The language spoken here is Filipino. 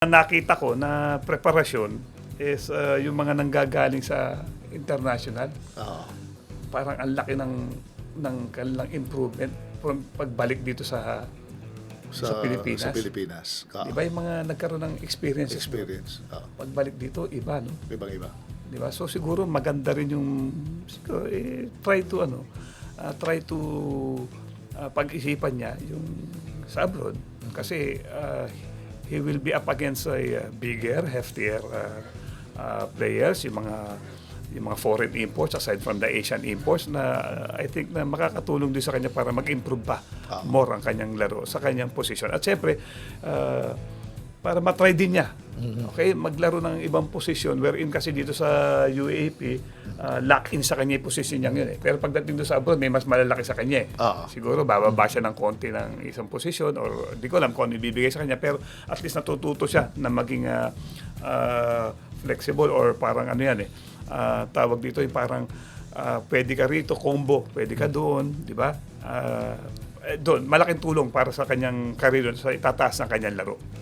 Nakita ko na preparasyon is yung mga nanggagaling sa international. Oo. Parang ang laki ng kanilang improvement from pagbalik dito sa Pilipinas. Sa Pilipinas. Di ba yung mga nagkaroon ng experience? Oo. Pagbalik dito, iba, no? Ibang-iba. Di ba? So siguro maganda rin yung siguro, try to pag-isipan niya yung sa abroad kasi he will be up against a bigger, heftier players, yung mga foreign imports aside from the Asian imports na I think na makakatulong din sa kanya para mag-improve pa more ang kanyang laro sa kanyang position. At syempre, para matry din niya. Okay, maglaro ng ibang posisyon wherein kasi dito sa UAP lock-in sa kanya yung posisyon niya yun eh. Pero pagdating doon sa abroad may mas malalaki sa kanya eh. Siguro bababa siya ng konti ng isang posisyon or di ko alam kung ano ibibigay sa kanya pero at least natututo siya na maging flexible or parang ano yan eh. Tawag dito yung parang pwede ka rito, combo, pwede ka doon, di ba? Doon, malaking tulong para sa kanyang career, sa itataas ng kanyang laro.